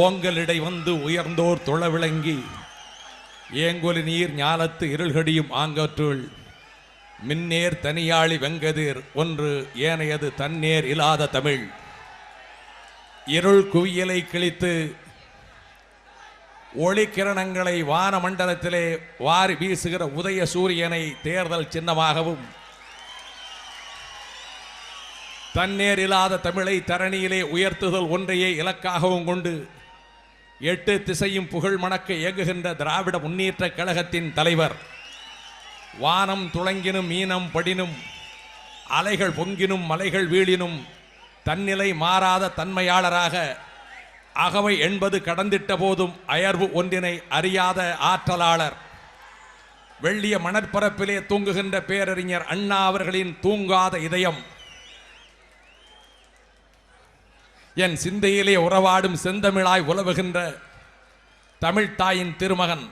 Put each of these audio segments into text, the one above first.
ஓங்கலிடை வந்து உயர்ந்தோர் தொழ விளங்கி ஏங்கொலி நீர் ஞாலத்து இருள்கடியும் ஆங்கற்றுள் மின்னேர் தனியாளி வெங்கதிர் ஒன்று ஏனையது தன்னேர் இல்லாத தமிழ். இருள் குவியலை கிழித்து ஒளிக்கிரணங்களை வான மண்டலத்திலே வாரி வீசுகிற உதய சூரியனை தேர்தல் சின்னமாகவும் தன்னேர் இல்லாத தமிழை தரணியிலே உயர்த்துதல் ஒன்றையே இலக்காகவும் கொண்டு 8 திசையும் புகழ் மணக்க இயங்குகின்ற திராவிட முன்னேற்ற கழகத்தின் தலைவர், வானம் துளங்கினும் மீனம் படினும் அலைகள் பொங்கினும் மலைகள் வீழினும் தன்னிலை மாறாத தன்மையாளராக அகவை என்பது கடந்திட்ட போதும் அயர்வு ஒன்றினை அறியாத ஆற்றலாளர், வெள்ளிய மணற்பரப்பிலே தூங்குகின்ற பேரறிஞர் அண்ணா அவர்களின் தூங்காத இதயம், என் சிந்தையிலே உறவாடும் செந்தமிழாய் உலவுகின்ற தமிழ்தாயின் திருமகன்,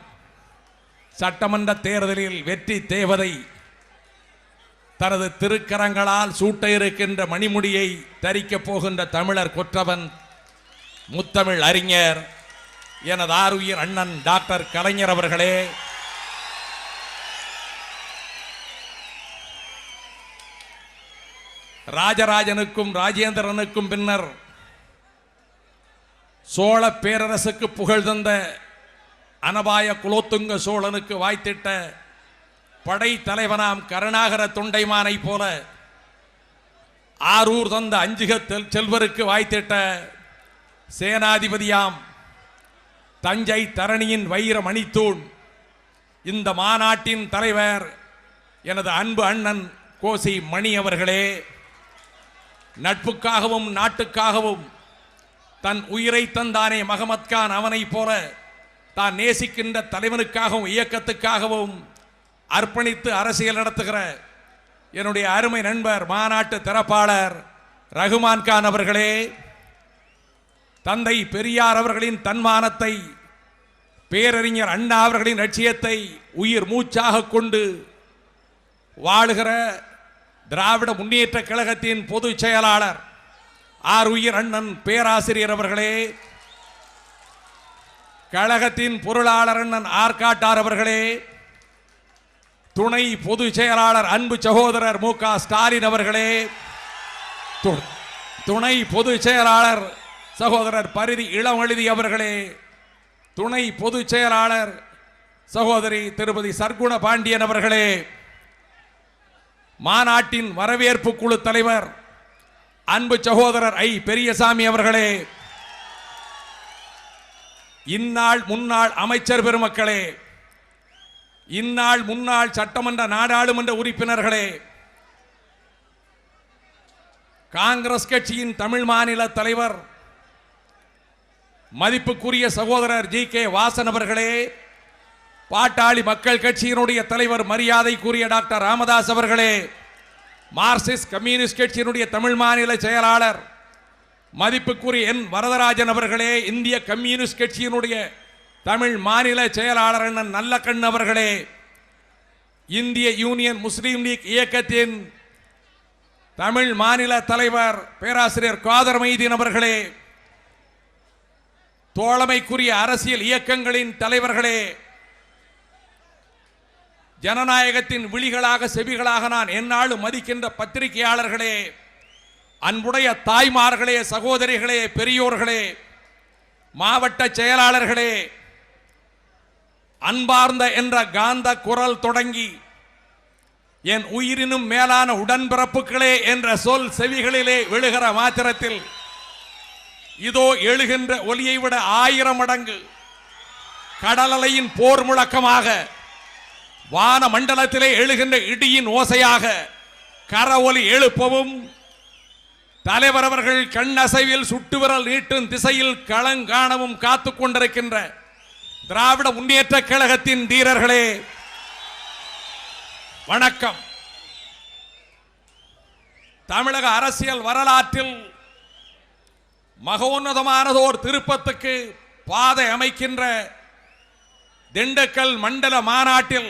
சட்டமன்ற தேர்தலில் வெற்றி தேவதை, தனது திருக்கரங்களால் சூட்ட இருக்கின்ற மணிமுடியை தரிக்கப் போகின்ற தமிழர் கொற்றவன், முத்தமிழ் அறிஞர், எனது ஆருயிர் அண்ணன் டாக்டர் கலைஞர் அவர்களே, ராஜராஜனுக்கும் ராஜேந்திரனுக்கும் பின்னர் சோழ பேரரசுக்கு புகழ் தந்த அனபாய குலோத்துங்க சோழனுக்கு வாய்த்திட்ட படை தலைவனாம் கருணாகர தொண்டைமானை போல ஆரூர் தந்த அஞ்சுக செல்வருக்கு வாய்த்திட்ட சேனாதிபதியாம் தஞ்சை தரணியின் வைர மணித்தூண், இந்த மாநாட்டின் தலைவர் எனது அன்பு அண்ணன் கோசி மணி அவர்களே, நட்புக்காகவும் நாட்டுக்காகவும் தன் உயிரை தந்தானே மகமத் கான் அவனை போல தான் நேசிக்கின்ற தலைவனுக்காகவும் இயக்கத்துக்காகவும் அர்ப்பணித்து அரசியல் நடத்துகிற என்னுடைய அருமை நண்பர் மாநாட்டு திறப்பாளர் ரகுமான் கான் அவர்களே, தந்தை பெரியார் அவர்களின் தன்மானத்தை, பேரறிஞர் அண்ணா அவர்களின் லட்சியத்தை உயிர் மூச்சாக கொண்டு வாழுகிற திராவிட முன்னேற்ற கழகத்தின் பொதுச் செயலாளர் ஆருயிர் அண்ணன் பேராசிரியர் அவர்களே, கழகத்தின் பொருளாளர் அண்ணன் ஆர்காட்டார் அவர்களே, துணை பொதுச் செயலாளர் அன்பு சகோதரர் மு க ஸ்டாலின் அவர்களே, துணை பொதுச் செயலாளர் சகோதரர் பரிதி இளமழுதி அவர்களே, துணை பொதுச் செயலாளர் சகோதரி திருப்பதி சர்க்குண பாண்டியன் அவர்களே, மாநாட்டின் வரவேற்பு குழு தலைவர் அன்பு சகோதரர் ஐ பெரியசாமி அவர்களே, இந்நாள் முன்னாள் அமைச்சர் பெருமக்களே, இந்நாள் முன்னாள் சட்டமன்ற நாடாளுமன்ற உறுப்பினர்களே, காங்கிரஸ் கட்சியின் தமிழ் மாநில தலைவர் மதிப்புக்குரிய சகோதரர் ஜி கே வாசன் அவர்களே, பாட்டாளி மக்கள் கட்சியினுடைய தலைவர் மரியாதைக்குரிய டாக்டர் ராமதாஸ் அவர்களே, மார்க்சிஸ்ட் கம்யூனிஸ்ட் கட்சியினுடைய தமிழ் மாநில செயலாளர் மதிப்புக்குரிய என் வரதராஜன் அவர்களே, இந்திய கம்யூனிஸ்ட் கட்சியினுடைய தமிழ் மாநில செயலாளர் அண்ணன் நல்லக்கண் அவர்களே, இந்திய யூனியன் முஸ்லீம் லீக் இயக்கத்தின் தமிழ் மாநில தலைவர் பேராசிரியர் காதர் மைதீன் அவர்களே, தோழமைக்குரிய அரசியல் இயக்கங்களின் தலைவர்களே, ஜனநாயகத்தின் விழிகளாக செவிகளாக நான் எந்நாளும் மதிக்கின்ற பத்திரிகையாளர்களே, அன்புடைய தாய்மார்களே, சகோதரிகளே, பெரியோர்களே, மாவட்ட செயலாளர்களே, அன்பார்ந்த என்ற காந்த குரல் தொடங்கி என் உயிரினும் மேலான உடன்பிறப்புகளே என்ற சொல் செவிகளிலே விழுகிற மாத்திரத்தில் இதோ எழுகின்ற ஒலியை விட 1000 மடங்கு கடலலையின் போர் முழக்கமாக, வான மண்டலத்திலே எழுகின்ற இடியின் ஓசையாக கர ஒலி எழுப்பவும், தலைவர் அவர்கள் கண்ணசைவில் சுட்டு விரல் நீட்டும் திசையில் களங்காணவும் காத்து கொண்டிருக்கின்ற திராவிட முன்னேற்ற கழகத்தின் தீரர்களே, வணக்கம். தமிழக அரசியல் வரலாற்றில் மகோன்னதமானதோர் திருப்பத்துக்கு பாதை அமைக்கின்ற திண்டுக்கல் மண்டல மாநாட்டில்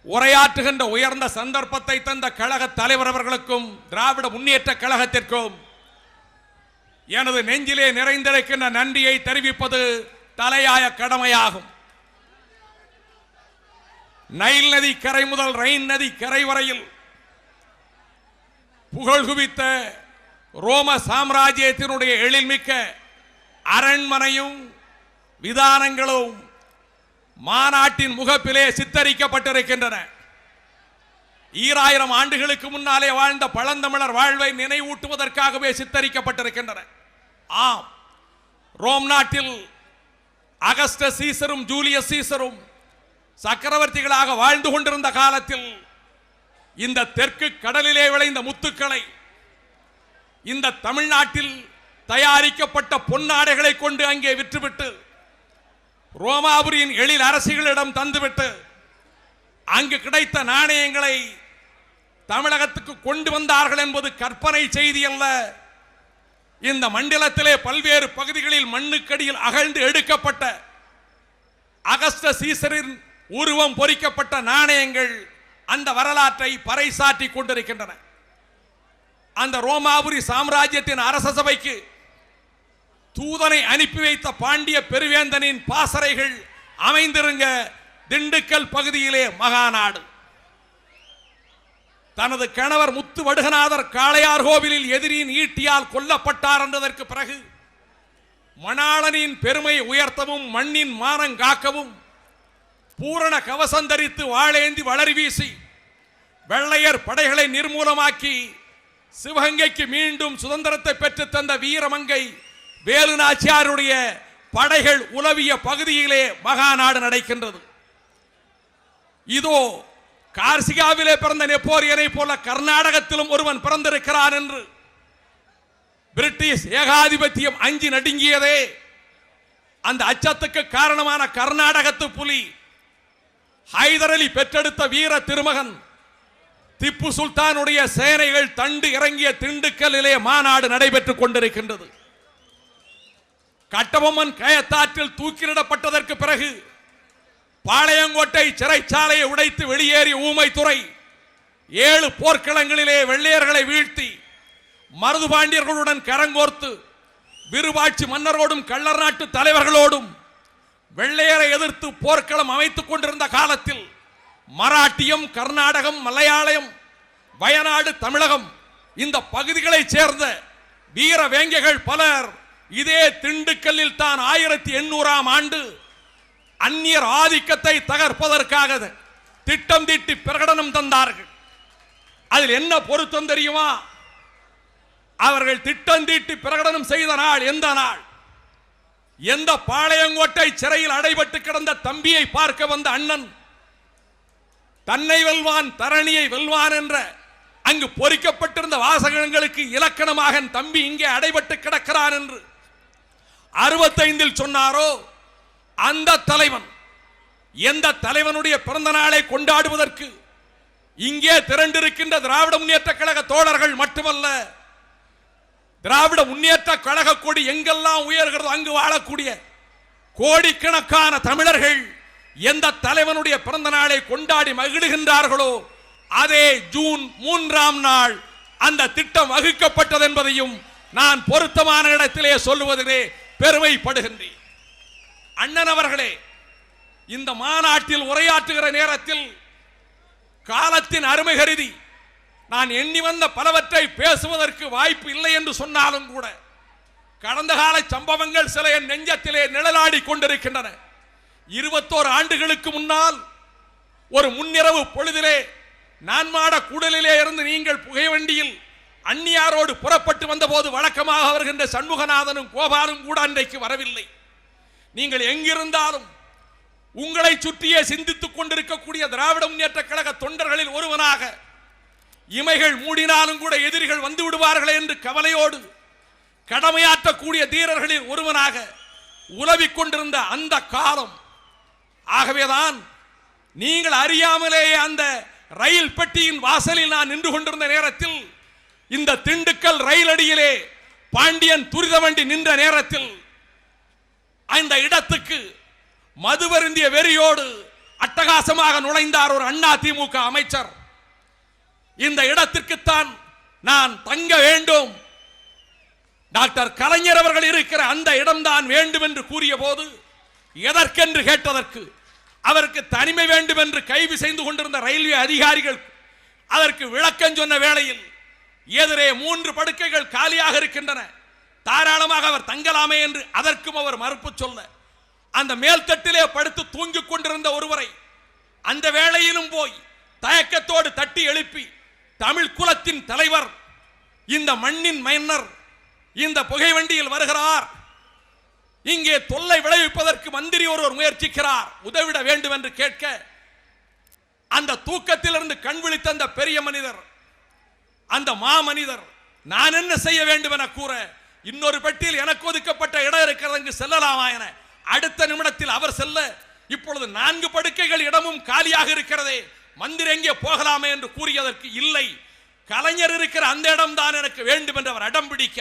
உரையாற்றுகின்ற உயர்ந்த சந்தர்ப்பத்தை தந்த கழக தலைவர் அவர்களுக்கும் திராவிட முன்னேற்ற கழகத்திற்கும் எனது நெஞ்சிலே நிறைந்திருக்கின்ற நன்றியை தெரிவிப்பது தலையாய கடமையாகும். நைல் நதி கரை முதல் ரைன் நதி கரை வரையில் புகழ் குவித்த ரோம சாம்ராஜ்யத்தினுடைய எழில்மிக்க அரண்மனையும் விதானங்களும் மாநாட்டின் முகப்பிலே சித்தரிக்கப்பட்டிருக்கின்றன. 2000 ஆண்டுகளுக்கு முன்னாலே வாழ்ந்த பழந்தமிழர் வாழ்வை நினைவூட்டுவதற்காகவே சித்தரிக்கப்பட்டிருக்கின்றன. ஆம், ரோம் நாட்டில் அகஸ்டஸ் சீசரும் ஜூலியஸ் சீசரும் சக்கரவர்த்திகளாக வாழ்ந்து கொண்டிருந்த காலத்தில் இந்த தெற்கு கடலிலே விளைந்த முத்துக்களை இந்த தமிழ்நாட்டில் தயாரிக்கப்பட்ட பொன்னாடைகளை கொண்டு அங்கே விற்றுவிட்டு ரோமாபுரியின் எழில் அரசிகளிடம் தந்துவிட்டு அங்கு கிடைத்த நாணயங்களை தமிழகத்துக்கு கொண்டு வந்தார்கள் என்பது கற்பனை செய்தி அல்ல. இந்த மண்டலத்திலே பல்வேறு பகுதிகளில் மண்ணுக்கடியில் அகழ்ந்து எடுக்கப்பட்ட அகஸ்டஸ் சீசரின் உருவம் பொறிக்கப்பட்ட நாணயங்கள் அந்த வரலாற்றை பறைசாற்றி கொண்டிருக்கின்றன. அந்த ரோமாபுரி சாம்ராஜ்யத்தின் அரச சபைக்கு தூதனை அனுப்பி வைத்த பாண்டிய பெருவேந்தனின் பாசறைகள் அமைந்திருங்க திண்டுக்கல் பகுதியிலே மகாநாடு. தனது கணவர் முத்து வடுகநாதர் காளையார் கோவிலில் எதிரியின் ஈட்டியால் கொல்லப்பட்டார் என்றதற்கு பிறகு மணாளனின் பெருமை உயர்த்தவும் மண்ணின் மானம் காக்கவும் பூரண கவசம் தரித்து வாளேந்தி வளரி வீசி வெள்ளையர் படைகளை நிர்மூலமாக்கி சிவகங்கைக்கு மீண்டும் சுதந்திரத்தை பெற்று தந்த வீரமங்கை வேலு நாச்சியாருடைய படைகள் உலவிய பகுதியிலே மகாநாடு நடக்கின்றது. இதோ கார்சிகாவிலே பிறந்த நெப்போலியனை போல கர்நாடகத்திலும் ஒருவன் பிறந்திருக்கிறான் என்று பிரிட்டிஷ் ஏகாதிபத்தியம் அஞ்சி நடுங்கியதே அந்த அச்சத்துக்கு காரணமான கர்நாடகத்து புலி ஹைதர் அலி பெற்றெடுத்த வீர திருமகன் திப்பு சுல்தானுடைய சேனைகள் தண்டு இறங்கிய திண்டுக்கல்லிலே மாநாடு நடைபெற்றுக் கொண்டிருக்கின்றது. கட்டபொம்மன் கயத்தாற்றில் தூக்கிலிடப்பட்டதற்கு பிறகு பாளையங்கோட்டை சிறைச்சாலையை உடைத்து வெளியேறிய ஊமைத்துறை 7 போர்க்களங்களிலே வெள்ளையர்களை வீழ்த்தி மருதுபாண்டியர்களுடன் கரங்கோர்த்து விருபாட்சி மன்னரோடும் கள்ளர் நாட்டு தலைவர்களோடும் வெள்ளையரை எதிர்த்து போர்க்களம் அமைத்துக் கொண்டிருந்த காலத்தில் மராட்டியம், கர்நாடகம், மலையாளம், வயநாடு, தமிழகம் இந்த பகுதிகளைச் சேர்ந்த வீர வேங்கைகள் பலர் இதே திண்டுக்கல்லில் தான் 1800ஆம் ஆண்டு அந்நியர் ஆதிக்கத்தை தகர்ப்பதற்காக திட்டம் தீட்டி பிரகடனம் தந்தார்கள். அதில் என்ன பொருத்தம் தெரியுமா? அவர்கள் திட்டம் தீட்டி பிரகடனம் செய்த நாள் எந்த நாள்? எந்த பாளையங்கோட்டை சிறையில் அடைபட்டு கிடந்த தம்பியை பார்க்க வந்த அண்ணன் தன்னை வெல்வான் தரணியை வெல்வான் என்ற அங்கு பொறிக்கப்பட்டிருந்த வாசகங்களுக்கு இலக்கணமாக தம்பி இங்கே அடைபட்டு கிடக்கிறான் என்று 65 சொன்னாரோ அந்த தலைவன் எந்த தலைவனுடைய பிறந்த நாளை கொண்டாடுவதற்கு இங்கே திரண்டிருக்கின்ற திராவிட முன்னேற்ற கழக தோழர்கள் மட்டுமல்ல, திராவிட முன்னேற்ற கழக கொடி எங்கெல்லாம் உயர்கிறதோ அங்கு வாழக்கூடிய கோடிக்கணக்கான தமிழர்கள் எந்த தலைவனுடைய பிறந்த நாளை கொண்டாடி மகிழ்கின்றார்களோ அதே ஜூன் 3ஆம் நாள் அந்த திட்டம் வகுக்கப்பட்டது என்பதையும் நான் பொருத்தமான இடத்திலே சொல்லுவதிலே பெருமைப்படுகின்றேன். அண்ணன் அவர்களே, இந்த மாநாட்டில் உரையாற்றுகிற நேரத்தில் காலத்தின் அருமை கருதி நான் எண்ணி வந்த பலவற்றை பேசுவதற்கு வாய்ப்பு இல்லை என்று சொன்னாலும் கூட கடந்த கால சம்பவங்கள் சில என் நெஞ்சத்திலே நிழலாடி கொண்டிருக்கின்றன. 21 ஆண்டுகளுக்கு முன்னால் ஒரு முன்னிரவு பொழுதிலே நான்மாட கூடலிலே இருந்து நீங்கள் புகைவண்டியில் அந்நியாரோடு புறப்பட்டு வந்தபோது வழக்கமாக வருகின்ற சண்முகநாதனும் கோபாலும் கூட அன்றைக்கு வரவில்லை. நீங்கள் எங்கிருந்தாலும் உங்களை சுற்றியே சிந்தித்துக் கொண்டிருக்கக்கூடிய திராவிட முன்னேற்ற கழக தொண்டர்களில் ஒருவனாக இமைகள் மூடினாலும் கூட எதிரிகள் வந்து விடுவார்கள் என்று கவலையோடு கடமையாற்றக்கூடிய தீரர்களில் ஒருவனாக உலவிக் கொண்டிருந்த அந்த காலம். ஆகவேதான் நீங்கள் அறியாமலேயே அந்த ரயில் பெட்டியின் வாசலில் நான் நின்று கொண்டிருந்த நேரத்தில் இந்த திண்டுக்கல் ரயில் அடியிலே பாண்டியன் துரித வண்டி நின்ற நேரத்தில் அந்த இடத்துக்கு மதுவருந்திய வெறியோடு அட்டகாசமாக நுழைந்தார் ஒரு அண்ணா திமுக அமைச்சர். இந்த இடத்திற்குத்தான் நான் தங்க வேண்டும், டாக்டர் கலைஞர் அவர்கள் இருக்கிற அந்த இடம்தான் வேண்டும் என்று கூறிய போது எதற்கென்று கேட்டதற்கு அவருக்கு தனிமை வேண்டும் என்று கைது செய்து கொண்டிருந்த ரயில்வே அதிகாரிகள் அதற்கு விளக்கம் சொன்ன வேளையில் எதிரே 3 படுக்கைகள் காலியாக இருக்கின்றன, தாராளமாக அவர் தங்கலாமே என்று அதற்கும் அவர் மறுப்பு சொல்ல அந்த மேல்தட்டிலே படுத்து தூங்கிக் கொண்டிருந்த ஒருவரை அந்த வேளையிலும் போய் தயக்கத்தோடு தட்டி எழுப்பி தமிழ் குலத்தின் தலைவர், இந்த மண்ணின் மன்னர் இந்த புகை வண்டியில் வருகிறார், இங்கே தொல்லை விளைவிப்பதற்கு மந்திரி ஒருவர் முயற்சிக்கிறார், உதவிட வேண்டும் என்று கேட்க அந்த தூக்கத்திலிருந்து கண் விழித்த அந்த பெரிய மனிதர், அந்த மாமனிதர் நான் என்ன செய்ய வேண்டும் என கூற இன்னொரு பெட்டியில் எனக்கு ஒதுக்கப்பட்ட இடம் இருக்கிறது, அங்கு செல்லலாமா என அடுத்த நிமிடத்தில் அவர் செல்ல இப்பொழுது 4 படுக்கைகள் இடமும் காலியாக இருக்கிறதே, மந்திரி எங்கே போகலாமே என்று கூறியதற்கு இல்லை, கலைஞர் இருக்கிற அந்த இடம் தான் எனக்கு வேண்டும் என்று அவர் அடம் பிடிக்க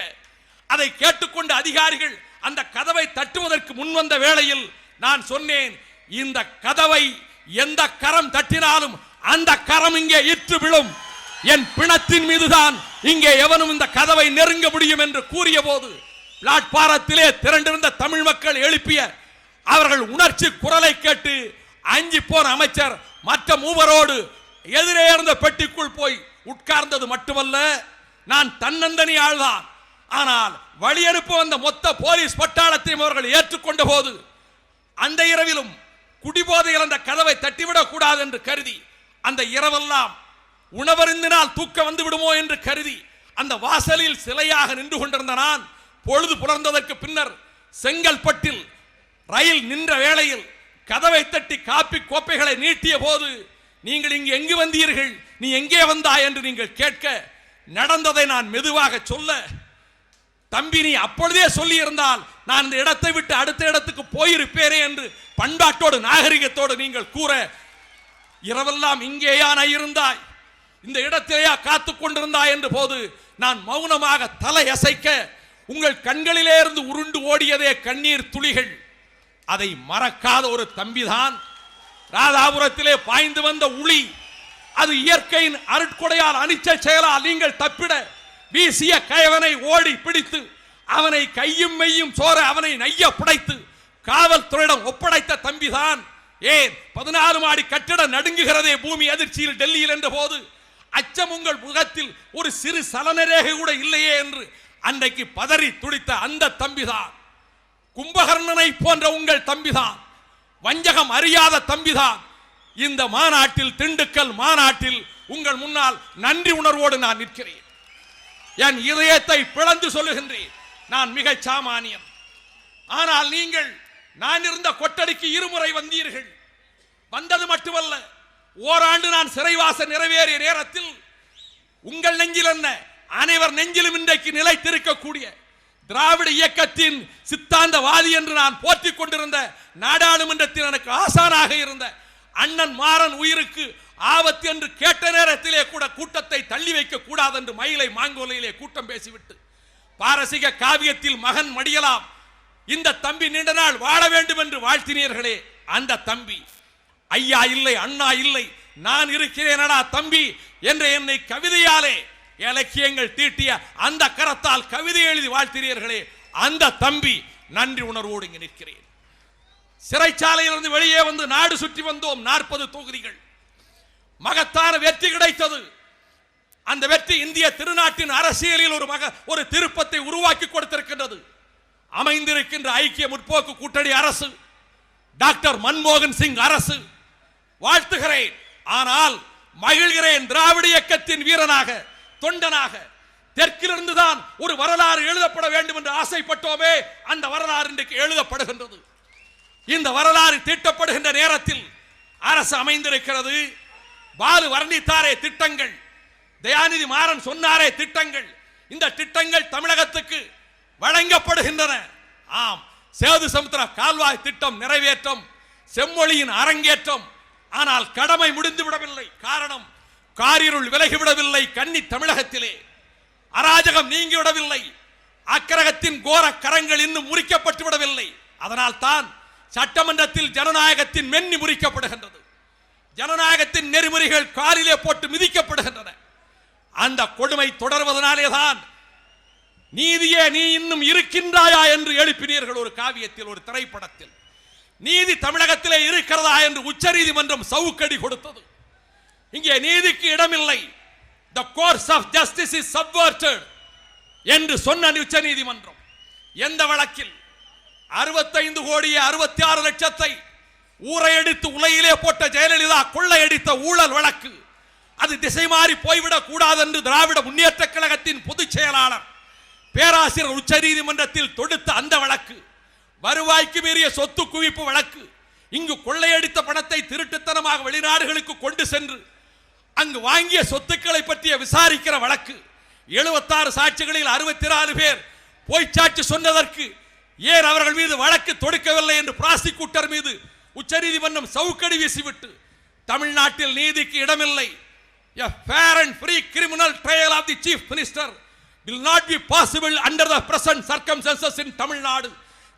அதை கேட்டுக்கொண்ட அதிகாரிகள் அந்த கதவை தட்டுவதற்கு முன்வந்த வேளையில் நான் சொன்னேன், இந்த கதவை எந்த கரம் தட்டினாலும் அந்த கரம் இங்கே இற்று விழும், என் பிணத்தின் மீதுதான் இங்கே எவனும் இந்த கதவை நெருங்க முடியும் என்று கூறிய போது பிளாட்பாரத்திலே திரண்டிருந்த தமிழ் மக்கள் எழுப்பிய அவர்கள் உணர்ச்சி குரலை கேட்டு அஞ்சி போன அமைச்சர் மற்ற மூவரோடு எதிரே இருந்த பெட்டிக்குள் போய் உட்கார்ந்தது மட்டுமல்ல, நான் தன்னந்தனி ஆள்தான், ஆனால் வழி அனுப்ப வந்த மொத்த போலீஸ் பட்டாளத்தையும் அவர்கள் ஏற்றுக்கொண்ட போது அந்த இரவிலும் குடிபோதையில் அந்த கதவை தட்டிவிடக் கூடாது என்று கருதி அந்த இரவெல்லாம் உணவருந்தினால் தூக்கம் வந்து விடுமோ என்று கருதி அந்த வாசலில் சிலையாக நின்று கொண்டிருந்த நான் பொழுது புலர்ந்ததற்கு பின்னர் செங்கல்பட்டில் ரயில் நின்ற வேளையில் கதவை தட்டி காப்பி கோப்பைகளை நீட்டிய போது நீங்கள் இங்கு எங்கு வந்தீர்கள், நீ எங்கே வந்தாய் என்று நீங்கள் கேட்க நடந்ததை நான் மெதுவாக சொல்ல, தம்பி நீ அப்பொழுதே சொல்லி இருந்தால் நான் இந்த இடத்தை விட்டு அடுத்த இடத்துக்கு போயிருப்பேனே என்று பண்பாட்டோடு நாகரிகத்தோடு நீங்கள் கூற, இரவெல்லாம் இங்கேயா நான் இருந்தாய், இந்த இடத்திலேயா காத்துக் கொண்டிருந்தாய் என்ற போது நான் மௌனமாக தலை அசைக்க உங்கள் கண்களிலே இருந்து உருண்டு ஓடியதே கண்ணீர் துளிகள், அதை மறக்காத ஒரு தம்பிதான். ராதாபுரத்திலே பாய்ந்து வந்த உளி, அது இயற்கையின் அருட்கொடையால் அனிச்ச செயலால் நீங்கள் தப்பிட வீசிய கயவனை ஓடி பிடித்து அவனை கையும் மெய்யும் சோர அவனை நைய புடைத்து காவல்துறையிடம் ஒப்படைத்த தம்பிதான். ஏன் 14 மாடி கட்டிடம் நடுங்குகிறதே பூமி அதிர்ச்சியில் டெல்லியில் என்ற போது அச்சம் உங்கள் முகத்தில் ஒரு சிறு சலனரேகை கூட இல்லையே என்று அன்றைக்கு பதறி துடித்த அந்த தம்பிதான். கும்பகர்ணனை போன்ற உங்கள் தம்பிதான், வஞ்சகம் அறியாத தம்பிதான். இந்த மாநாட்டில், திண்டுக்கல் மாநாட்டில் உங்கள் முன்னால் நன்றி உணர்வோடு நான் நிற்கிறேன். என் இதயத்தை பிளந்து சொல்லுகின்றேன், நான் மிக சாமானியம். ஆனால் நீங்கள் நான் இருந்த கொட்டடிக்கு 2 முறை வந்தீர்கள். வந்தது மட்டுமல்ல, ஓராண்டு நான் சிறைவாச நிறைவேறிய நேரத்தில் உங்கள் நெஞ்சில் என்ன அனைவர் நெஞ்சிலும் இன்றைக்கு நிலைத்திருக்கக்கூடிய திராவிட இயக்கத்தின் சித்தாந்தவாதி என்று நான் போற்றிக் கொண்டிருந்த, நாடாளுமன்றத்தில் எனக்கு ஆசானாக இருந்த அண்ணன் மாறன் உயிருக்கு ஆபத்து என்று கேட்ட நேரத்திலே கூட கூட்டத்தை தள்ளி வைக்க கூடாது என்று மயிலை மாங்கோலையிலே கூட்டம் பேசிவிட்டு பாரசீக காவியத்தில் மகன் மடியலாம், இந்த தம்பி நீண்ட நாள் வாழ வேண்டும் என்று வாழ்த்தினீர்களே, அந்த தம்பி ஐயா இல்லை, அண்ணா இல்லை, நான் இருக்கிறேனடா தம்பி என்று என்னை கவிதையாலே இலக்கியங்கள் தீட்டிய அந்த கரத்தால் கவிதை எழுதி வாழ்த்தினீர்களே, அந்த தம்பி நன்றி உணர்வோடு இங்கு நிற்கிறேன். சிறைச்சாலையிலிருந்து வெளியே வந்து நாடு சுற்றி வந்தோம். 40 தொகுதிகள், மகத்தான வெற்றி கிடைத்தது. அந்த வெற்றி இந்திய திருநாட்டின் அரசியலில் ஒரு திருப்பத்தை உருவாக்கி கொடுத்திருக்கின்றது. அமைந்திருக்கின்ற ஐக்கிய முற்போக்கு கூட்டணி அரசு, டாக்டர் மன்மோகன் சிங் அரசு, வாழ்த்துகிறேன். ஆனால் மகிழ்கிறேன், திராவிட இயக்கத்தின் வீரனாக, தொண்டனாக தெற்கிலிருந்து தான் ஒரு வரலாறு எழுதப்பட வேண்டும் என்று ஆசைப்பட்டோமே, அந்த வரலாறு இன்றைக்கு எழுதப்படுகின்றது. இந்த வரலாறு தீட்டப்படுகின்ற நேரத்தில் அரசு அமைந்திருக்கிறது. பாலு வர்ணித்தாரே திட்டங்கள், தயாநிதி மாறன் சொன்னாரே திட்டங்கள், இந்த திட்டங்கள் தமிழகத்துக்கு வழங்கப்படுகின்றன. ஆம், சேது சமுத்திர கால்வாய் திட்டம் நிறைவேற்றம், செம்மொழியின் அரங்கேற்றம். ஆனால் கடமை முடிந்து விடவில்லை. காரணம், காரிருள் விலகிவிடவில்லை. கன்னி தமிழகத்திலே அராஜகம் நீங்கிவிடவில்லை. அக்கிரகத்தின் கோர கரங்கள் இன்னும் முறிக்கப்பட்டு விடவில்லை. அதனால் தான் சட்டமன்றத்தில் ஜனநாயகத்தின் மென்னி முறிக்கப்படுகின்றது. ஜனநாயகத்தின் நெறிமுறைகள் காலிலே போட்டு மிதிக்கப்படுகின்றன. அந்த கொடுமை தொடர்வதனாலே தான் நீதியே நீ இன்னும் இருக்கின்றாயா என்று எழுப்பினீர்கள். ஒரு காவியத்தில், ஒரு திரைப்படத்தில் நீதி தமிழகத்திலே இருக்கிறதா என்று உச்சநீதிமன்றம் சவுக்கடி கொடுத்தது. இங்கே நீதிக்கு இடமில்லை. The course of justice is subverted என்று சொன்ன உச்சநீதிமன்றம் எந்த வழக்கில் 65 கோடியே 66 லட்சத்தை ஊரையடித்து உலையிலே போட்ட ஜெயலலிதா கொள்ளையடித்த ஊழல் வழக்கு, அது திசை மாறி போய்விடக் கூடாது என்று திராவிட முன்னேற்ற கழகத்தின் பொதுச் செயலாளர் பேராசிரியர் உச்சநீதிமன்றத்தில் தொடுத்த அந்த வழக்கு, வருவாய்க்கு மீறிய சொத்து குவிப்பு வழக்கு, இங்கு கொள்ளையடித்த பணத்தை திருட்டுத்தனமாக வெளிநாடுகளுக்கு கொண்டு சென்று அங்கு வாங்கிய சொத்துக்களை பற்றிய விசாரிக்கிற வழக்கு, 76 சாட்சிகளில் 64 பேர் பொய்ச்சாட்சி சொன்னதற்கு ஏன் அவர்கள் மீது வழக்கு தொடுக்கவில்லை என்று பிராசிக்யூட்டர் மீது உச்சநீதிமன்றம் சவுக்கடி வீசிவிட்டு தமிழ்நாட்டில் நீதிக்கு இடமில்லை. A fair and free criminal trial of the chief minister will not be possible under the present circumstances in Tamil Nadu.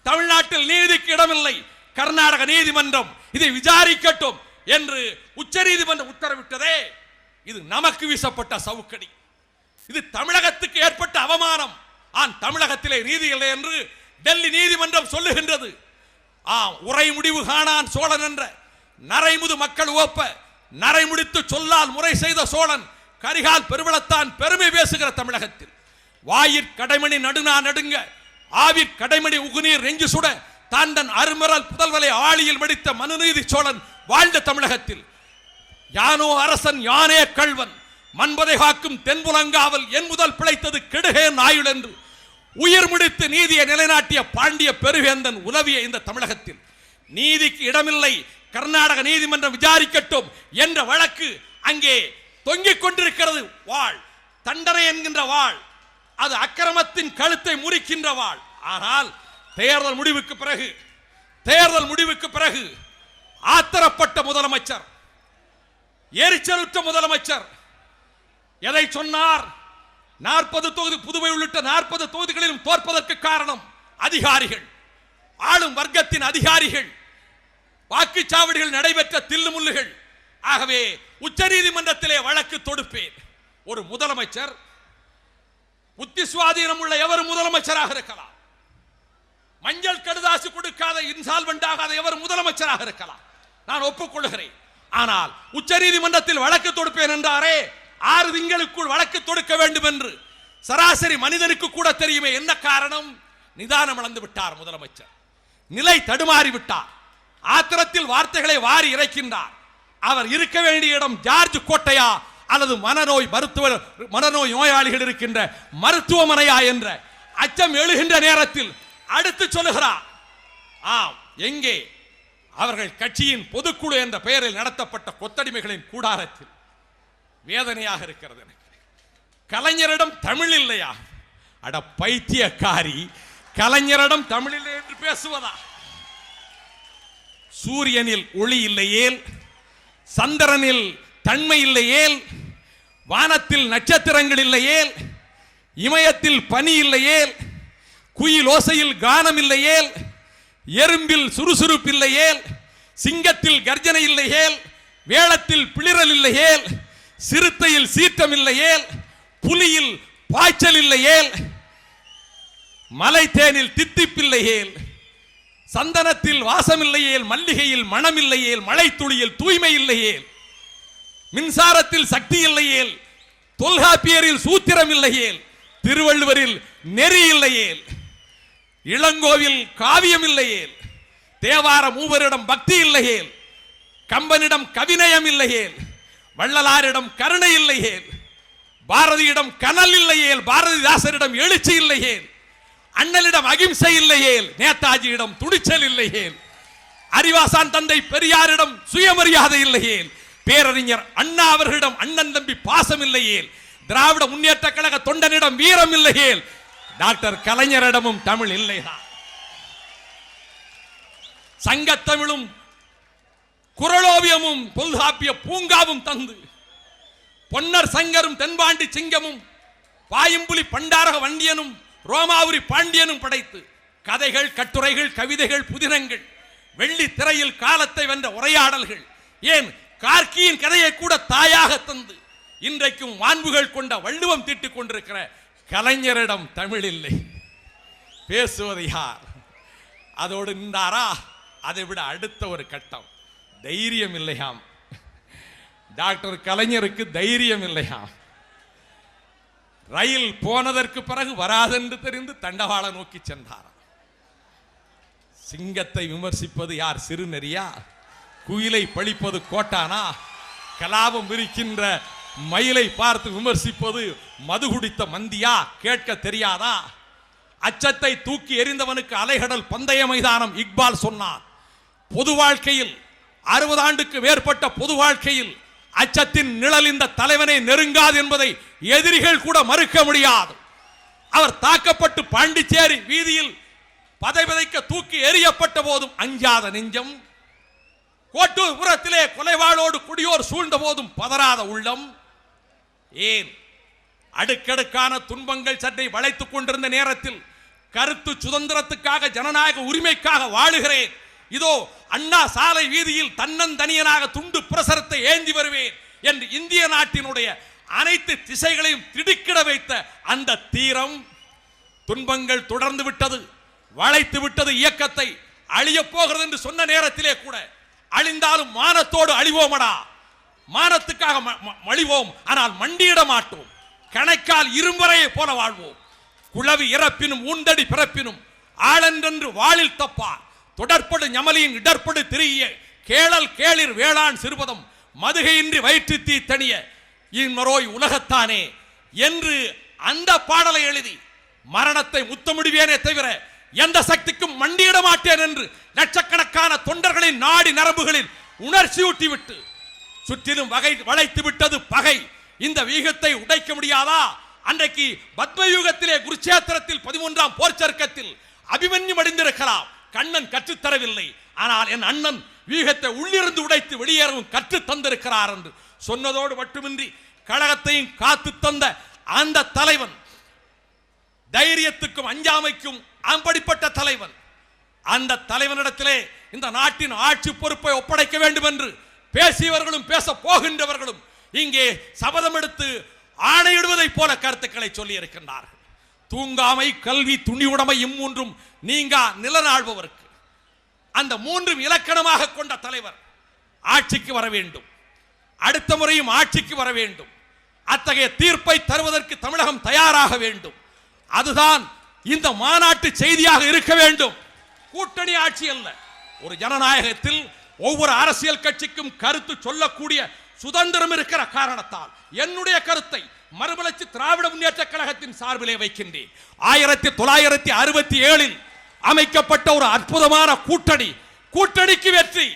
தமிழ்நாட்டில் நீதிக்கு இடமில்லை. கர்நாடக நீதிமன்றம் இதை விசாரிக்கட்டும் என்று உச்சநீதிமன்றம் உத்தரவிட்டதே, இது நமக்கு வீசப்பட்ட சவுக்கடி. இது தமிழகத்துக்கு ஏற்பட்ட அவமானம். தமிழகத்திலே நீதி இல்லை என்று டெல்லி நீதிமன்றம் சொல்லுகின்றது. உரை முடிவு காணான் சோழன் என்ற நரைமுது மக்கள் ஓப்ப நரை முடித்து சொல்லால் முறை செய்த சோழன் கரிகால் பெருவளத்தான் பெருமை பேசுகிற தமிழகத்தில் வாயிற் கடைமணி நடுநா நடுங்க ஆவிற் கடைமணி உகுநீர் நெஞ்சு சுட தான் தன் அருமரல் புதல்வலை ஆழியில் வெடித்த மனுநீதி சோழன் வாழ்ந்த தமிழகத்தில் யானோ அரசன் யானே கள்வன் மன்பதை காக்கும் தென்புலங்காவல் என் முதல் பிழைத்தது கெடுகே நாயுள் என்று உயிர் முடித்து நீதியை நிலைநாட்டிய பாண்டிய பெருவேந்தன் உலவிய இந்த தமிழகத்தில் நீதிக்கு இடமில்லை. கர்நாடக நீதிமன்றம் விசாரிக்கட்டும் என்ற வழக்கு அங்கே தொங்கிக் கொண்டிருக்கிறது. வாழ் தண்டனை என்கின்ற வாழ், அது அக்கிரமத்தின் கழுத்தை முறிக்கின்ற வாழ். ஆனால் தேர்தல் முடிவுக்கு பிறகு ஆத்திரப்பட்ட முதலமைச்சர், எரிச்சலுற்ற முதலமைச்சர் எதை சொன்னார்? 40 தொகுதி புதுவை உள்ளிட்ட 40 தொகுதிகளிலும் தோற்பதற்கு காரணம் அதிகாரிகள், ஆளும் வர்க்கத்தின் அதிகாரிகள், வாக்குச்சாவடிகள் நடைபெற்ற தில்லுமுல்லுகள். ஆகவே உச்சநீதிமன்றத்திலே வழக்கு தொடுப்பேன். ஒரு முதலமைச்சர், புத்தி சுவாதீனம் உள்ள எவரும் முதலமைச்சராக இருக்கலாம். மஞ்சள் கடுதாசு கொடுக்காத இன்சால்வெண்ட் ஆகாத எவர் முதலமைச்சராக இருக்கலாம், நான் ஒப்புக்கொள்கிறேன். ஆனால் உச்சநீதிமன்றத்தில் வழக்கு தொடுப்பேன் என்றாரே, 6 திங்களுக்குள் வழக்கு தொடுக்க வேண்டும் என்று சராசரி மனிதனுக்கு கூட தெரியுமே. என்ன காரணம்? நிதானம் இழந்து விட்டார் முதலமைச்சர், நிலை தடுமாறி விட்டார், ஆத்திரத்தில் வார்த்தைகளை வாரி இறைக்கின்றார். அவர் இருக்க வேண்டிய இடம் ஜார்ஜ் கோட்டையா அல்லது மனநோய் நோயாளிகள் இருக்கின்ற மருத்துவமனையா என்ற அச்சம் எழுகின்ற நேரத்தில் அடுத்து சொல்லுகிறார், எங்கே அவர்கள் கட்சியின் பொதுக்குழு என்ற பெயரில் நடத்தப்பட்ட கொத்தடிமைகளின் கூடாரத்தில். வேதனையாக இருக்கிறது எனக்கு. கலைஞரிடம் தமிழ் இல்லையா? அட பைத்தியக்காரி, கலைஞரிடம் தமிழ் இல்லை என்று பேசுவதா? சூரியனில் ஒளி இல்லையேல், சந்திரனில் தன்மை இல்லையேல், வானத்தில் நட்சத்திரங்கள் இல்லையேல், இமயத்தில் பனி இல்லையேல், குயில் ஓசையில் கானம் இல்லையேல், எறும்பில் சுறுசுறுப்பு இல்லையேல், சிங்கத்தில் கர்ஜனை இல்லையேல், வேளத்தில் பிளிரல் இல்லையேல், சிறுத்தையில் சீற்றம் இல்லையேல், புலியில் பாய்ச்சல் இல்லையேல், மலை தேனில் தித்திப்பில்லையேல், சந்தனத்தில் வாசம் இல்லையேல், மல்லிகையில் மனம் இல்லையேல், மழை துளியில் தூய்மை இல்லையேல், மின்சாரத்தில் சக்தி இல்லையேல், தொல்காப்பியரில் சூத்திரம் இல்லையேல், திருவள்ளுவரில் நெறி இல்லையேல், இளங்கோவில் காவியம் இல்லையேல், தேவார மூவரிடம் பக்தி இல்லையேல், கம்பனிடம் கவிநயம் இல்லையேல், வள்ளலாரிடம் கருணை இல்லையேல், பாரதியிடம் கனல் இல்லையேல், பாரதிதாசரிடம் எழுச்சி இல்லையேல், அண்ணலிடம் அகிம்சை இல்லையேல், நேதாஜியிடம் துணிச்சல் இல்லையேல், அறிவாசான் தந்தை பெரியாரிடம் சுயமரியாதை இல்லையேல், பேரறிஞர் அண்ணா அவர்களிடம் அண்ணன் தம்பி பாசம் இல்லையேல், திராவிட முன்னேற்ற கழக தொண்டனிடம் வீரம் இல்லையேல், டாக்டர் கலைஞரிடமும் தமிழ் இல்லைதான். சங்கத்தமிழும் குரலோவியமும் தொல்காப்பிய பூங்காவும் தந்து பொன்னர் சங்கரும் தென்பாண்டி சிங்கமும் பாயும்புலி பண்டாரக வண்டியனும் ரோமாபுரி பாண்டியனும் படைத்து கதைகள், கட்டுரைகள், கவிதைகள், புதினங்கள், வெள்ளி திரையில் காலத்தை வென்ற உரையாடல்கள், ஏன் கார்க்கியின் கதையை கூட தாயாக தந்து இன்றைக்கும் மாண்புகள் கொண்ட வள்ளுவம் தீட்டிக் கொண்டிருக்கிற கலைஞரிடம் தமிழ் இல்லை. பேசுவது யார்? அதோடு நின்றாரா? அதை விட அடுத்த ஒரு கட்டம், தைரியம் இல்லையாம். டாக்டர் கலைஞருக்கு தைரியம் இல்லையாம். ரயில் போனதற்கு பிறகு வராதென்று தெரிந்து தண்டவாளம் நோக்கி சென்றார். சிங்கத்தை விமர்சிப்பது யார்? சிறுநெறியா? குயிலை பழிப்பது கோட்டானா? கலாபம் விரிக்கின்ற மயிலை பார்த்து விமர்சிப்பது மது குடித்த மந்தியா? கேட்க தெரியாதா? அச்சத்தை தூக்கி எறிந்தவனுக்கு அலைகடல் பந்தய மைதானம் இக்பால் சொன்னார். பொது வாழ்க்கையில் 60 ஆண்டுக்கு மேற்பட்ட பொது வாழ்க்கையில் அச்சத்தின் நிழல் இந்த தலைவனை நெருங்காது என்பதை எதிரிகள் கூட மறுக்க முடியாது. அவர் தாக்கப்பட்டு பாண்டிச்சேரி வீதியில் பதைபதைக்க தூக்கி எறியப்பட்ட போதும் அஞ்சாத நெஞ்சம், கோட்டூர் புறத்திலே கொலைவாளோடு குடியோர் சூழ்ந்த போதும் பதறாத உள்ளம், ஏன் அடுக்கடுக்கான துன்பங்கள் சற்றை வளைத்துக் கொண்டிருந்த நேரத்தில் கருத்து சுதந்திரத்துக்காக, ஜனநாயக உரிமைக்காக வாழுகிறேன், இதோ அண்ணா சாலை வீதியில் தன்னந்தனியனாக துண்டு பிரசரத்தை ஏந்தி வருவேன் என்று இந்திய நாட்டினுடைய அனைத்து திசைகளையும் திடுக்கிட வைத்த அந்த தீரம், துன்பங்கள் தொடர்ந்து விட்டது, வளைத்து விட்டது, இயக்கத்தை அழிய போகிறது என்று சொன்ன நேரத்திலே கூட அழிந்தாலும் மானத்தோடு அழிவோமடா, மானத்துக்காக மழிவோம், ஆனால் மண்டியிட மாட்டோம், கணைக்கால் இரும்பறையை போல வாழ்வோம், குளவி இறப்பினும் ஊண்டடி பிறப்பினும் ஆளென்று வாளில் தப்பார், தொடர்படு ஞமலியின் இடர்படு திரிய கேளல் கேளிர் வேளாண் சிறுபதம் மதுகையின்றி வயிற்று தீ தணிய இன்மரோய் உலகத்தானே என்று அந்த பாடலை எழுதி மரணத்தை முத்தமிடுவேனே தவிர எந்த சக்திக்கும் மண்டியிட மாட்டேன் என்று லட்சக்கணக்கான தொண்டர்களின் நாடி நரம்புகளில் உணர்ச்சியூட்டி விட்டு சுற்றிலும் வளைத்து விட்டது பகை. இந்த வீகத்தை உடைக்க முடியாதா? அன்றைக்கு பத்மயூகத்திலே குருச்சேத்திரத்தில் 13ஆம் போர்ச்சர்க்கத்தில் அபிமன்யு அடைந்திருக்கலாம், கண்ணன் கற்றுத்தரவில்லை, ஆனால் என் அண்ணன் வீகத்தை உள்ளிருந்து உடைத்து வெளியேறவும் கற்று தந்திருக்கிறார் என்று சொன்னதோடு மட்டுமின்றி கழகத்தையும் காத்து தந்த அந்த தலைவன், தைரியத்துக்கும் அஞ்சாமைக்கும் அப்படிப்பட்ட தலைவன், அந்த தலைவனிடத்திலே இந்த நாட்டின் ஆட்சி பொறுப்பை ஒப்படைக்க வேண்டும் என்று பேசியவர்களும் பேச போகின்றவர்களும் இங்கே சபதம் எடுத்து ஆணையிடுவதை போல கருத்துக்களை சொல்லி இருக்கின்றார்கள். தூங்காமை, கல்வி, துணிவுடைமை இம்மூன்றும் நீங்கா நிலநாள்பவருக்கு அந்த மூன்றும் இலக்கணமாக கொண்ட தலைவர் ஆட்சிக்கு வர வேண்டும், அடுத்த முறையும் ஆட்சிக்கு வர வேண்டும். அத்தகைய தீர்ப்பை தருவதற்கு தமிழகம் தயாராக வேண்டும். அதுதான் இந்த மாநாட்டு செய்தியாக இருக்க வேண்டும். கூட்டணி ஆட்சி அல்ல. ஒரு ஜனநாயகத்தில் ஒவ்வொரு அரசியல் கட்சிக்கும் கருத்து சொல்லக்கூடிய சுதந்திரம் இருக்கிற காரணத்தால் என்னுடைய கருத்தை மறுமலர்ச்சி திராவிட முன்னேற்ற கழகத்தின் சார்பிலே வைக்கின்றேன். 1967 அமைக்கப்பட்ட ஒரு அற்புதமான கூட்டணிக்கு வெற்றி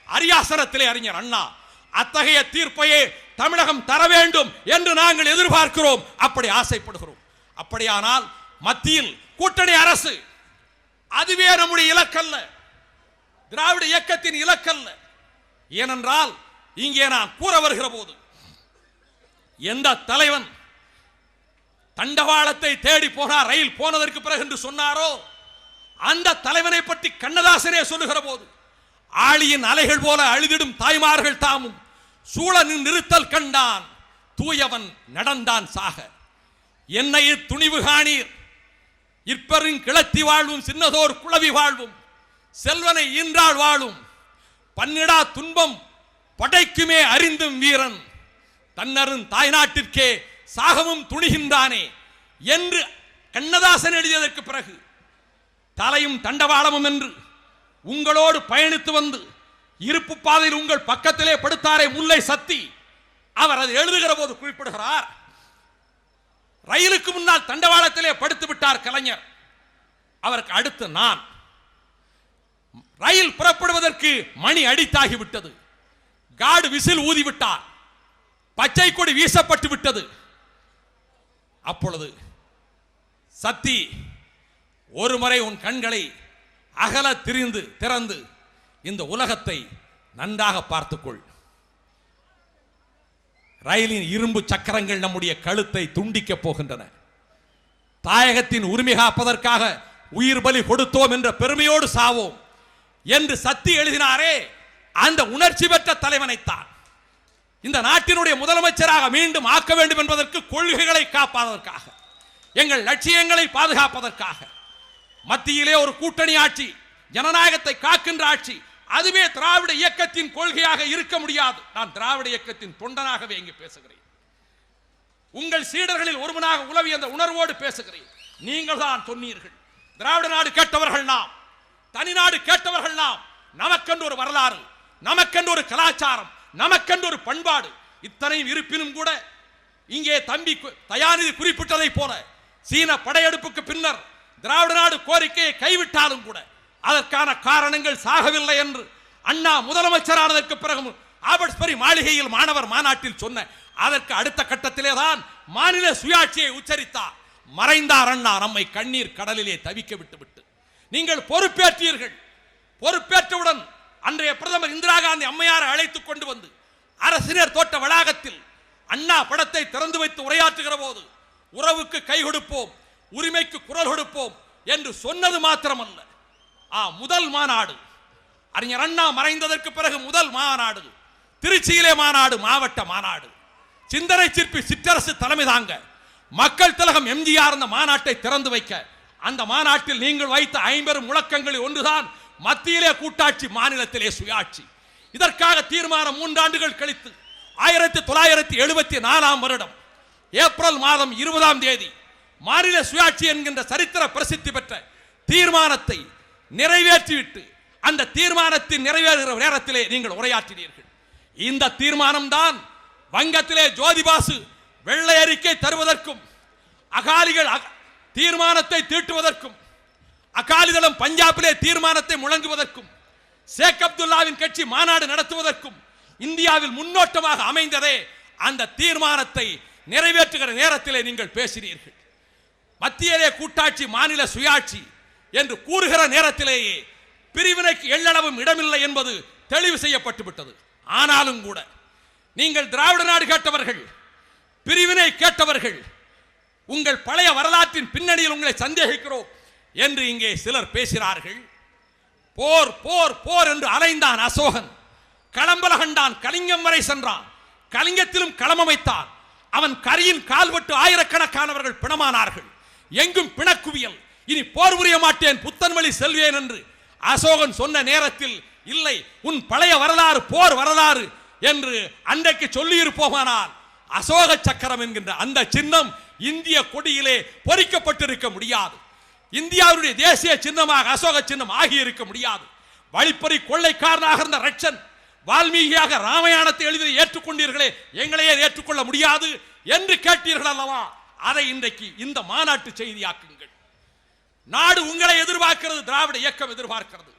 அரியாசனத்திலே அறிஞர் அண்ணா. அத்தகைய தீர்ப்பையே தமிழகம் தர வேண்டும் என்று நாங்கள் எதிர்பார்க்கிறோம், அப்படி ஆசைப்படுகிறோம். அப்படியானால் மத்தியில் கூட்டணி அரசு, அதுவே நம்முடைய இலக்கல்ல, திராவிட இயக்கத்தின் இலக்கல்ல. ஏனென்றால் இங்கே நான் கூற வருகிற போது எந்த தலைவன் தண்டவாளத்தை தேடி போனார் ரயில் போனதற்கு பிறகு என்று சொன்னாரோ, அந்த தலைவனை பற்றி கண்ணதாசனே சொல்லுகிற போது, ஆழியின் அலைகள் போல அழுதிடும் தாய்மார்கள் தாமும் சூழ நிறுத்தல் கண்டான், தூயவன் நடந்தான் சாக, என்னை துணிவு காணீர், இப்பெரும் கிளத்தி வாழ்வும் சின்னதோர் குளவி வாழ்வும் செல்வனை ஈன்றாள் வாழும், பன்னிடா துன்பம் படைக்குமே அறிந்தும் வீரன், தன்னரும் தாய்நாட்டிற்கே சாகமும் துணிகின்றானே என்று கண்ணதாசன் எழுதியதற்கு பிறகு தலையும் தண்டவாளமும் என்று உங்களோடு பயணித்து வந்து இருப்பு பாதையில் உங்கள் பக்கத்திலே படுத்தாரே முல்லை சத்தி, அவர் அதை எழுதுகிற போது குறிப்பிடுகிறார், ரயிலுக்கு முன்னால் தண்டவாளத்திலே படுத்து விட்டார் கலைஞர், அவருக்கு அடுத்து நான். ரயில் புறப்படுவதற்கு மணி அடித்தாகிவிட்டது, காடு விசில் ஊதிவிட்டார், பச்சை கொடி வீசப்பட்டு விட்டது. அப்பொழுது சத்தி, ஒரு முறை உன் கண்களை அகல திறந்து இந்த உலகத்தை நன்றாக பார்த்துக்கொள், ரயிலின் இரும்பு சக்கரங்கள் நம்முடைய கழுத்தை துண்டிக்க போகின்றன. தாயகத்தின் உரிமை காப்பதற்காக உயிர் பலி கொடுத்தோம் என்ற பெருமையோடு சாவோம் என்று சத்தி எழுதினாரே, அந்த உணர்ச்சி பெற்ற தலைவனைத்தான் இந்த நாட்டினுடைய முதலமைச்சராக மீண்டும் ஆக்க வேண்டும் என்பதற்கு, கொள்கைகளை காப்பதற்காக, எங்கள் லட்சியங்களை பாதுகாப்பதற்காக மத்தியிலே ஒரு கூட்டணி ஆட்சி, ஜனநாயகத்தை காக்கின்ற ஆட்சி, அதுவே திராவிட இயக்கத்தின் கொள்கையாக இருக்க முடியாது. நான் திராவிட இயக்கத்தின் தொண்டனாகவே இங்கு பேசுகிறேன். உங்கள் சீடர்களில் ஒருவனாக உலவி அந்த உணர்வோடு பேசுகிறேன். நீங்கள் தான் சொன்னீர்கள், திராவிட நாடு கேட்டவர்கள் நாம், தனி நாடு கேட்டவர்கள் நாம். நமக்கென்று ஒரு வரலாறு, நமக்கென்று ஒரு கலாச்சாரம், நமக்கென்று ஒரு பண்பாடு, இத்தனையும் இருப்பினும் கூட இங்கே தம்பி தயாநிதி குறிப்பிட்டதை போல சீன படையெடுப்புக்கு பின்னர் திராவிட நாடு கோரிக்கையை கைவிட்டாலும் கூட அதற்கான காரணங்கள் சாகவில்லை என்று அண்ணா முதலமைச்சரானதற்கு பிறகு ஆபர்ட்ஸ்பரி மாளிகையில் மாணவர் மாநாட்டில் சொன்ன அதற்கு அடுத்த கட்டத்திலே தான் மாநில சுயாட்சியை உச்சரித்தார். மறைந்தார் அண்ணா, நம்மை கண்ணீர் கடலிலே தவிக்க விட்டுவிட்டு. நீங்கள் பொறுப்பேற்றீர்கள். பொறுப்பேற்றவுடன் அன்றைய பிரதமர் இந்திரா காந்தி அம்மையாரை அழைத்துக் கொண்டு வந்து அரசினர் தோட்ட வளாகத்தில் அண்ணா படத்தை திறந்து வைத்து உரையாற்றுகிற போது, உறவுக்கு கை கொடுப்போம், உரிமைக்கு குரல் கொடுப்போம் என்று சொன்னது மாத்திரமல்ல, முதல் மாநாடு, அறிஞர் அண்ணா மறைந்ததற்கு பிறகு முதல் மாநாடு, திருச்சியிலே மாநாடு, மாவட்ட மாநாடு, சிந்தனை சிற்பி சிற்றரசு தலைமை தாங்க மக்கள் திலகம் எம்ஜிஆர் அந்த மாநாட்டை திறந்து வைக்க, அந்த மாநாட்டில் நீங்கள் வைத்த 50 முழக்கங்களில் ஒன்றுதான் மத்தியிலே கூட்டாட்சி, மாநிலத்திலே சுயாட்சி. இதற்காக தீர்மானம் 3 ஆண்டுகள் கழித்து 1974 வருடம் ஏப்ரல் மாதம் 20ஆம் தேதி மாநில சுயாட்சி என்கின்ற சரித்திர பிரசித்தி பெற்ற தீர்மானத்தை நிறைவேற்றிவிட்டு, அந்த தீர்மானத்தின் நிறைவேறுகிற நேரத்திலே நீங்கள் உரையாற்றினீர்கள். இந்த தீர்மானம் தான் வங்கத்திலே ஜோதிபாசு வெள்ளை அறிக்கை தருவதற்கும், அகாலிகள் தீர்மானத்தை தீட்டுவதற்கும், அகாலிதளம் பஞ்சாபிலே தீர்மானத்தை முழங்குவதற்கும், ஷேக் அப்துல்லாவின் கட்சி மாநாடு நடத்துவதற்கும் இந்தியாவில் முன்னோட்டமாக அமைந்ததே. அந்த தீர்மானத்தை நிறைவேற்றுகிற நேரத்திலே நீங்கள் பேசினீர்கள். மத்தியிலே கூட்டாட்சி, மாநில சுயாட்சி என்று கூறுகிற நேரத்திலேயே பிரிவினைக்கு எள்ளளவும் இடமில்லை என்பது தெளிவு செய்யப்பட்டு விட்டது. ஆனாலும் கூட நீங்கள் திராவிட நாடு கேட்டவர்கள், பிரிவினை கேட்டவர்கள், உங்கள் பழைய வரலாற்றின் பின்னணியில் உங்களை சந்தேகிக்கிறோம் என்று இங்கே சிலர் பேசுகிறார்கள். போர் போர் போர் என்று அலைந்தான் அசோகன், களம்பல கண்டான், கலிங்கம் வரை சென்றான், கலிங்கத்திலும் களம் அமைத்தான். அவன் கரியின் கால்பட்டு ஆயிரக்கணக்கானவர்கள் பிணமானார்கள். எங்கும் பிணக்குவியல். இனி போர் புரிய மாட்டேன், புத்தன் வழி செல்வேன் என்று அசோகன் சொன்ன நேரத்தில், இல்லை, உன் பழைய வரலாறு போர் வரலாறு என்று அன்றைக்கு சொல்லியிருப்போமானால் அசோக சக்கரம் என்கின்ற அந்த சின்னம் இந்திய கொடியிலே பொறிக்கப்பட்டிருக்க முடியாது. இந்தியாவுடைய தேசிய சின்னமாக அசோக சின்னம் ஆகியிருக்க முடியாது. வழிப்பறி கொள்ளைக்காரனாக இருந்த ரட்சன் வால்மீகியாக ராமாயணத்தை எழுதி ஏற்றுக்கொண்டீர்களே, எங்களையே ஏற்றுக்கொள்ள முடியாது என்று கேட்டீர்கள் அல்லவா? அதை இன்றைக்கு இந்த மாநாட்டு செய்தியாக்குங்கள். நாடு உங்களை எதிர்பார்க்கிறது, திராவிட இயக்கம் எதிர்பார்க்கிறது.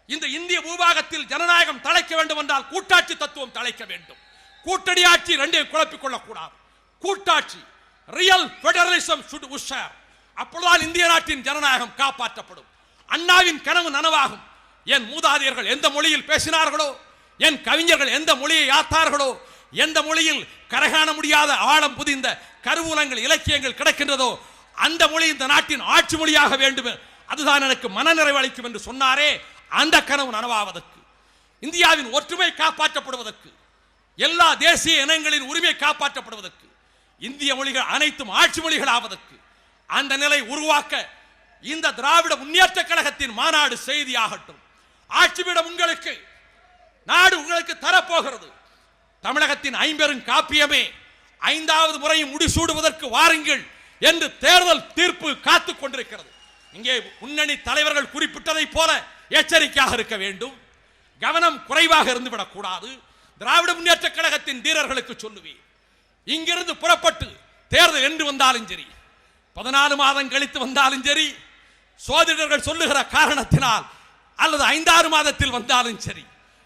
இந்த இந்திய பூபாகத்தில் ஜனநாயகம் தழைக்க வேண்டும் என்றால் கூட்டாட்சி தத்துவம் தழைக்க வேண்டும். கூட்டணி ஆட்சி ரெண்டையும் குழப்பிக் கொள்ளக்கூடாது. கூட்டாட்சி, ரியல் பெடரலிசம் should usher. அப்பொழுதுதான் இந்திய நாட்டின் ஜனநாயகம் காப்பாற்றப்படும். அண்ணாவின் கனவு நனவாகும். என் மூதாதையர்கள் எந்த மொழியில் பேசினார்களோ, என் கவிஞர்கள் எந்த மொழியை யாத்தார்களோ, எந்த மொழியில் கரகாண முடியாத ஆழம் புதிந்த கருவூலங்கள் இலக்கியங்கள் கிடைக்கின்றதோ அந்த மொழி இந்த நாட்டின் ஆட்சி மொழியாக வேண்டும், அதுதான் எனக்கு மனநிறைவு அளிக்கும் என்று சொன்னாரே, அந்த கனவு நனவாவதற்கு, இந்தியாவின் ஒற்றுமை காப்பாற்றப்படுவதற்கு, எல்லா தேசிய இனங்களின் உரிமை காப்பாற்றப்படுவதற்கு, இந்திய மொழிகள் அனைத்தும் ஆட்சி மொழிகள் ஆவதற்கு, அந்த நிலை உருவாக்க இந்த திராவிட முன்னேற்ற கழகத்தின் மாநாடு செய்தியாகட்டும். ஆட்சிபீடம் உங்களுக்கு, நாடு உங்களுக்கு தரப்போகிறது. தமிழகத்தின் 50 காப்பியமே 5வது முறையும் முடிசூடுவதற்கு வாருங்கள் என்று தேர்தல் தீர்ப்பு காத்துக் கொண்டிருக்கிறது. இங்கே முன்னணி தலைவர்கள் குறிப்பிட்டதை போல எச்சரிக்கையாக இருக்க வேண்டும். கவனம் குறைவாக இருந்துவிடக் கூடாது. திராவிட முன்னேற்ற கழகத்தின் தீரர்களுக்கு சொல்லுவேன், இங்கிருந்து புறப்பட்டு தேர்தல் என்று வந்தாலும் சரி, 14 மாதம் கழித்து வந்தாலும் சரி, சோதிடர்கள் சொல்லுகிற காரணத்தினால் அல்லது 5-6 மாதத்தில் வந்தாலும் சரி,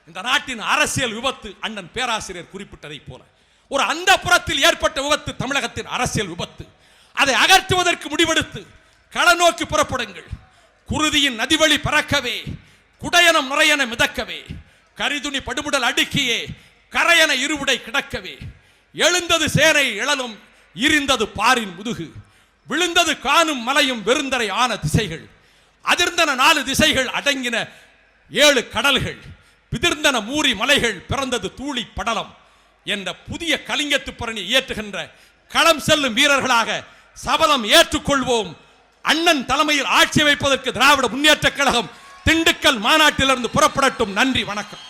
இந்த நாட்டின் அரசியல் விபத்து அண்ணன் பேராசிரியர் குறிப்பிட்டதை போல ஒரு அந்த புறத்தில் ஏற்பட்ட விபத்து தமிழகத்தின் அரசியல் விபத்து. அதை அகற்றுவதற்கு முடிவெடுத்து கள நோக்கி புறப்படுங்கள். குருதியின் நதிவழி பறக்கவே, குடையனம் நுரையன மிதக்கவே, கரிதுணி படுமுடல் அடுக்கியே, கரையன இருவுடை கிடக்கவே, எழுந்தது சேனை இழலும் இருந்தது பாரின் முதுகு, விழுந்தது காணும் மலையும் வெறுந்தரை ஆன திசைகள், அதிர்ந்தன 4 திசைகள் அடங்கின 7 கடல்கள், பிதிர்ந்தன மூரி மலைகள் பிறந்தது தூளி படலம் என்ற புதிய கலிங்கத்து பரணி இயற்றுகின்ற களம் செல்லும் வீரர்களாக சபதம் ஏற்றுக்கொள்வோம். அண்ணன் தலைமையில் ஆட்சி வைப்பதற்கு திராவிட முன்னேற்ற கழகம் திண்டுக்கல் மாநாட்டிலிருந்து புறப்படட்டும். நன்றி, வணக்கம்.